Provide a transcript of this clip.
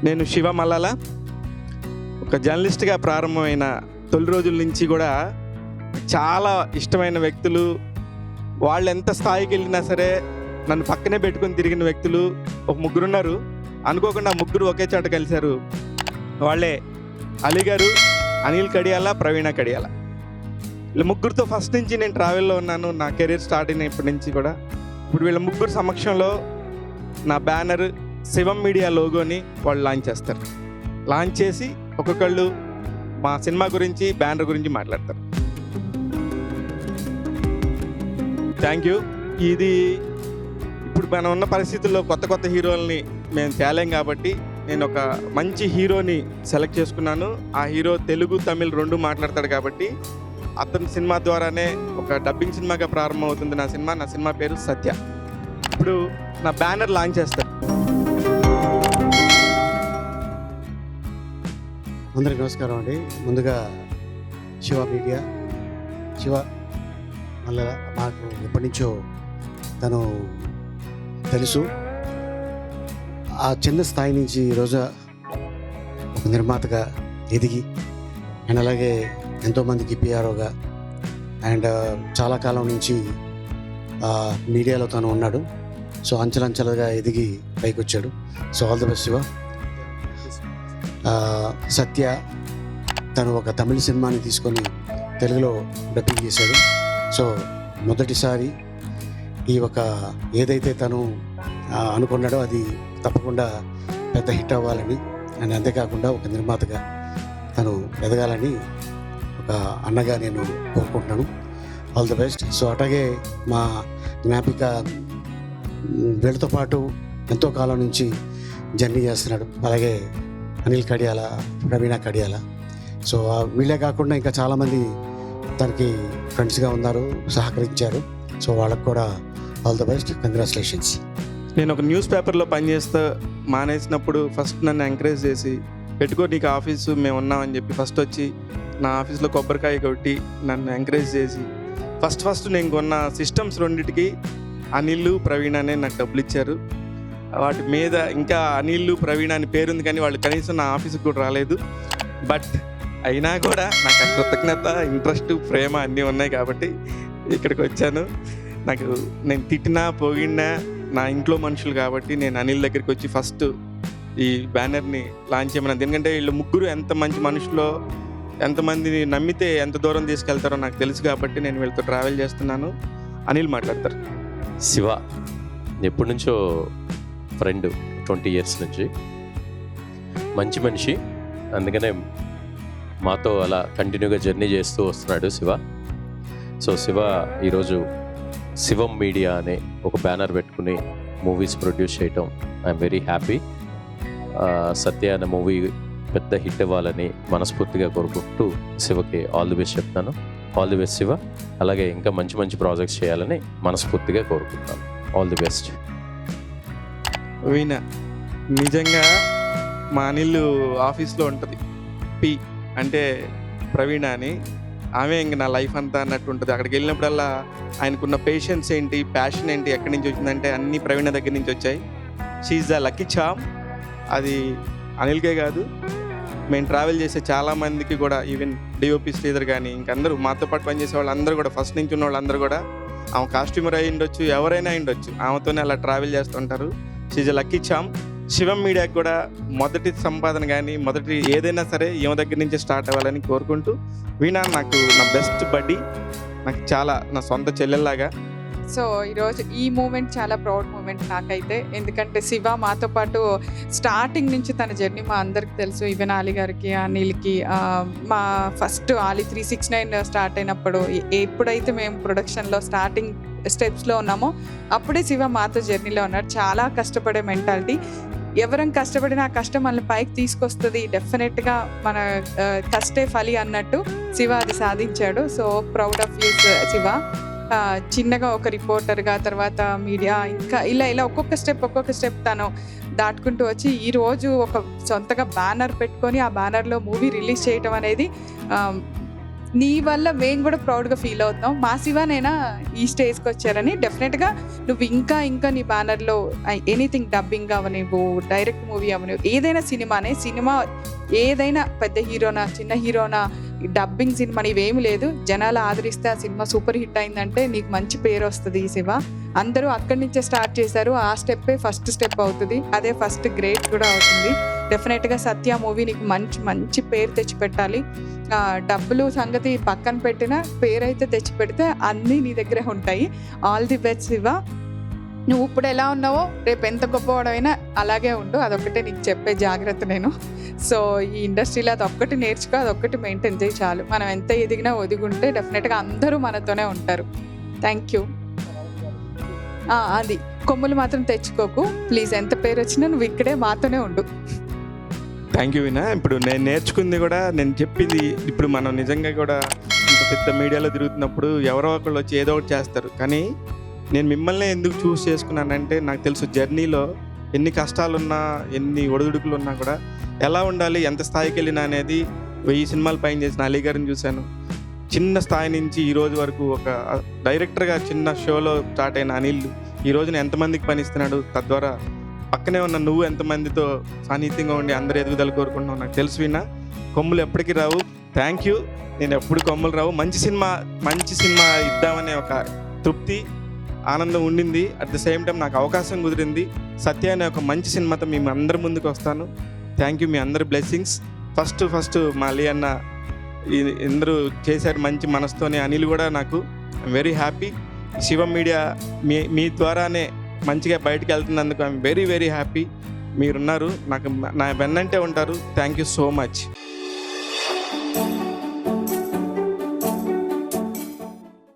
నేను శివ మల్లాల. ఒక జర్నలిస్ట్గా ప్రారంభమైన తొలి రోజుల నుంచి కూడా చాలా ఇష్టమైన వ్యక్తులు, వాళ్ళు ఎంత స్థాయికి వెళ్ళినా సరే నన్ను పక్కనే పెట్టుకొని తిరిగిన వ్యక్తులు ఒక ముగ్గురున్నారు. అనుకోకుండా ముగ్గురు ఒకే చోట కలిశారు. వాళ్ళే అలీ గారు, అనిల్ కడియాల, ప్రవీణ కడియాల. వీళ్ళ ముగ్గురితో ఫస్ట్ నుంచి నేను ట్రావెల్లో ఉన్నాను. నా కెరీర్ స్టార్ట్ అయిన ఇప్పటి నుంచి కూడా. ఇప్పుడు వీళ్ళ ముగ్గురు సమక్షంలో నా బ్యానర్ శివం మీడియా లోగోని వాళ్ళు లాంచ్ చేస్తారు. లాంచ్ చేసి ఒక్కొక్కళ్ళు మా సినిమా గురించి, బ్యానర్ గురించి మాట్లాడతారు. Thank you. ఇది ఇప్పుడు మనం ఉన్న పరిస్థితుల్లో కొత్త కొత్త హీరోల్ని మేము తేలేం కాబట్టి నేను ఒక మంచి హీరోని సెలెక్ట్ చేసుకున్నాను. ఆ హీరో తెలుగు, తమిళ్ రెండు మాట్లాడతాడు కాబట్టి అతని సినిమా ద్వారానే ఒక డబ్బింగ్ సినిమాగా ప్రారంభమవుతుంది నా సినిమా. నా సినిమా పేరు సత్య. ఇప్పుడు నా బ్యానర్ లాంచ్ చేస్తాను. అందరికీ నమస్కారం అండి. ముందుగా శివ మీడియా, శివ మళ్ళా మాకు ఎప్పటి నుంచో తను తెలుసు. ఆ చిన్న స్థాయి నుంచి ఈరోజు ఒక నిర్మాతగా ఎదిగి అండ్ అలాగే ఎంతోమందికి పిఆర్ఓగా అండ్ చాలా కాలం నుంచి మీడియాలో తను ఉన్నాడు. సో అంచెలంచెలుగా ఎదిగి పైకి వచ్చాడు. So all the best Shiva. Satya తను ఒక తమిళ సినిమాని తీసుకొని తెలుగులో డబ్బింగ్ చేశాడు. సో మొదటిసారి ఈ ఒక ఏదైతే తను అనుకున్నాడో అది తప్పకుండా పెద్ద హిట్ అవ్వాలని అండ్ అంతేకాకుండా ఒక నిర్మాతగా తను ఎదగాలని ఒక అన్నగా నేను కోరుకుంటున్నాను. All the best. సో అట్లాగే మా జ్ఞాపిక వీళ్ళతో పాటు ఎంతో కాలం నుంచి జర్నీ చేస్తున్నాడు. అలాగే అనిల్ కడియాల, ప్రవీణ కడియాల. సో వీళ్ళే కాకుండా ఇంకా చాలామంది తనకి ఫ్రెండ్స్గా ఉన్నారు, సహకరించారు. సో వాళ్ళకు కూడా ఆల్ ద బెస్ట్, కంగ్రాచులేషన్స్. నేను ఒక న్యూస్ పేపర్లో పనిచేస్తూ మానేసినప్పుడు ఫస్ట్ నన్ను ఎంకరేజ్ చేసి పెట్టుకో నీకు ఆఫీసు మేము ఉన్నామని చెప్పి ఫస్ట్ వచ్చి నా ఆఫీస్లో కొబ్బరికాయ కొట్టి నన్ను ఎంకరేజ్ చేసి ఫస్ట్ నేను కొన్న సిస్టమ్స్ రెండింటికి అనిల్, ప్రవీణ అనే నాకు డబ్బులు ఇచ్చారు. వాటి మీద ఇంకా అనిల్, ప్రవీణ అని పేరుంది కానీ వాళ్ళు కనీసం నా ఆఫీస్కి కూడా రాలేదు. బట్ అయినా కూడా నాకు ఆ కృతజ్ఞత, ఇంట్రెస్ట్, ప్రేమ అన్నీ ఉన్నాయి కాబట్టి ఇక్కడికి వచ్చాను. నేను తిట్టినా పోగినా నా ఇంట్లో మనుషులు కాబట్టి నేను అనిల్ దగ్గరికి వచ్చి ఫస్ట్ ఈ బ్యానర్ని లాంచ్ చేయమన్నాను. ఎందుకంటే వీళ్ళు ముగ్గురు ఎంత మంచి మనుషులో, ఎంతమందిని నమ్మితే ఎంత దూరం తీసుకెళ్తారో నాకు తెలుసు కాబట్టి నేను వీళ్ళతో ట్రావెల్ చేస్తున్నాను. అనిల్ మాట్లాడతారు. శివ ఎప్పటి నుంచో ఫ్రెండ్, 20 years నుంచి మంచి మనిషి. అందుకనే మాతో అలా కంటిన్యూగా జర్నీ చేస్తూ వస్తున్నాడు శివ. సో శివ ఈరోజు శివం మీడియా అనే ఒక బ్యానర్ పెట్టుకుని మూవీస్ ప్రొడ్యూస్ చేయటం ఐఎమ్ వెరీ హ్యాపీ. సత్య అనే మూవీ పెద్ద హిట్ అవ్వాలని మనస్ఫూర్తిగా కోరుకుంటూ శివకి ఆల్ ది బెస్ట్ చెప్తాను. All the best Shiva. అలాగే ఇంకా మంచి మంచి ప్రాజెక్ట్స్ చేయాలని మనస్ఫూర్తిగా కోరుకుంటాను. All the best. వీణ నిజంగా మా అనిల్ ఆఫీస్లో ఉంటుంది. పి అంటే ప్రవీణ అని, ఆమె ఇంక నా లైఫ్ అంతా అన్నట్టు ఉంటుంది. అక్కడికి వెళ్ళినప్పుడల్లా ఆయనకున్న పేషెన్స్ ఏంటి, ప్యాషన్ ఏంటి, ఎక్కడి నుంచి వచ్చిందంటే అన్నీ ప్రవీణ దగ్గర నుంచి వచ్చాయి. She the lucky charm. అది అనిల్కే కాదు, మేము ట్రావెల్ చేసే చాలామందికి కూడా, ఈవెన్ డిఓపి శ్రీధర్ కానీ ఇంకందరూ మాతో పాటు పనిచేసే వాళ్ళందరూ కూడా, ఫస్ట్ నుంచి ఉన్న వాళ్ళందరూ కూడా ఆమె కాస్ట్యూమర్ అయి ఉండొచ్చు, ఎవరైనా అయి ఉండొచ్చు, ఆమెతోనే అలా ట్రావెల్ చేస్తుంటారు. She's the lucky charm. Shivam మీడియాకి కూడా మొదటి సంపాదన కానీ మొదటి ఏదైనా సరే ఈమె దగ్గర నుంచి స్టార్ట్ అవ్వాలని కోరుకుంటూ, వీణా నాకు నా బెస్ట్ బడ్డీ, నాకు చాలా నా సొంత చెల్లెల్లాగా. సో ఈరోజు ఈ మూమెంట్ చాలా ప్రౌడ్ మూమెంట్ నాకైతే. ఎందుకంటే శివ మాతో పాటు స్టార్టింగ్ నుంచి తన జర్నీ మా అందరికి తెలుసు. ఈవెన్ ఆలీ గారికి, అనిల్కి, మా ఫస్ట్ ఆలీ 369 స్టార్ట్ అయినప్పుడు ఎప్పుడైతే మేము ప్రొడక్షన్లో స్టార్టింగ్ స్టెప్స్లో ఉన్నామో అప్పుడే శివ మాతో జర్నీలో ఉన్నాడు. చాలా కష్టపడే మెంటాలిటీ. ఎవరం కష్టపడినా ఆ కష్టం మనల్ని పైకి తీసుకొస్తుంది. డెఫినెట్గా మన కష్టే ఫలి అన్నట్టు శివ అది సాధించాడు. So proud of you Shiva. చిన్నగా ఒక రిపోర్టర్గా, తర్వాత మీడియా, ఇంకా ఇలా ఒక్కొక్క స్టెప్ తను దాటుకుంటూ వచ్చి ఈరోజు ఒక సొంతగా బ్యానర్ పెట్టుకొని ఆ బ్యానర్లో మూవీ రిలీజ్ చేయటం అనేది నీ వల్ల మేము కూడా ప్రౌడ్గా ఫీల్ అవుతాం. మా శివనైనా ఈ స్టేజ్కి వచ్చారని. డెఫినెట్గా నువ్వు ఇంకా ఇంకా నీ బ్యానర్లో ఎనీథింగ్ డబ్బింగ్ అవనివ్వు, డైరెక్ట్ మూవీ అవనివ్వు, ఏదైనా సినిమా ఏదైనా పెద్ద హీరోనా చిన్న హీరోనా డబ్బింగ్ సినిమా ఇవేమి లేదు, జనాలు ఆదరిస్తే ఆ సినిమా సూపర్ హిట్ అయిందంటే నీకు మంచి పేరు వస్తుంది. ఈ శివ అందరూ అక్కడి నుంచే స్టార్ట్ చేశారు, ఆ స్టెప్పే ఫస్ట్ స్టెప్ అవుతుంది, అదే ఫస్ట్ గ్రేట్ కూడా అవుతుంది. డెఫినెట్గా సత్య మూవీ నీకు మంచి మంచి పేరు తెచ్చిపెట్టాలి. డబ్బులు సంగతి పక్కన పెట్టిన పేరు అయితే తెచ్చిపెడితే అన్నీ నీ దగ్గరే ఉంటాయి. All the best Shiva. నువ్వు ఇప్పుడు ఎలా ఉన్నావో రేపు ఎంత గొప్పవాడైనా అలాగే ఉండు, అదొక్కటే నీకు చెప్పే జాగ్రత్త నేను. సో ఈ ఇండస్ట్రీలో అదొక్కటి నేర్చుకో, అదొక్కటి మెయింటైన్ చేయి చాలు. మనం ఎంత ఎదిగినా ఒదిగుంటే డెఫినెట్గా అందరూ మనతోనే ఉంటారు. Thank you. అది కొమ్ములు మాత్రం తెచ్చుకోకు ప్లీజ్. ఎంత పేరు వచ్చినా నువ్వు ఇక్కడే మాతోనే ఉండు. థ్యాంక్ యూ వినా. ఇప్పుడు నేను నేర్చుకుంది కూడా, నేను చెప్పింది ఇప్పుడు మనం నిజంగా కూడా ఇంత పెద్ద మీడియాలో తిరుగుతున్నప్పుడు ఎవరో ఒకళ్ళు వచ్చి ఏదో ఒకటి చేస్తారు, కానీ నేను మిమ్మల్ని ఎందుకు చూస్ చేసుకున్నానంటే నాకు తెలుసు జర్నీలో ఎన్ని కష్టాలున్నా ఎన్ని ఒడిదుడుకులు ఉన్నా కూడా ఎలా ఉండాలి, ఎంత స్థాయికి వెళ్ళినా అనేది. 1000 సినిమాలు పైన చేసిన అలీ గారిని చూశాను. చిన్న స్థాయి నుంచి ఈ రోజు వరకు ఒక డైరెక్టర్గా చిన్న షోలో స్టార్ట్ అయిన అనిల్ ఈ రోజున ఎంతమందికి పనిస్తున్నాడు, తద్వారా పక్కనే ఉన్న నువ్వు ఎంతమందితో సాన్నిహిత్యంగా ఉండి అందరు ఎదుగుదల కోరుకుంటున్నావు నాకు తెలుసు విన్నా. కొమ్ములు ఎప్పటికీ రావు. Thank you. నేను ఎప్పుడు కొమ్ములు రావు. మంచి సినిమా ఇద్దామనే ఒక తృప్తి ఆనందం ఉండింది. అట్ ద సేమ్ టైం నాకు అవకాశం కుదిరింది. సత్య అనే ఒక మంచి సినిమాతో మేము అందరి ముందుకు వస్తాను. Thank you. మీ అందరి బ్లెస్సింగ్స్. ఫస్ట్ మా అలీ అన్న అందరూ చేశారు మంచి మనసుతోనే. అనిల్ కూడా నాకు I'm very happy. Shiva media మీ ద్వారానే మంచిగా బయటికి వెళ్తున్నందుకు ఐఎమ్ వెరీ వెరీ హ్యాపీ. మీరున్నారు, నాకు నా వెన్నంటే ఉంటారు. Thank you so much.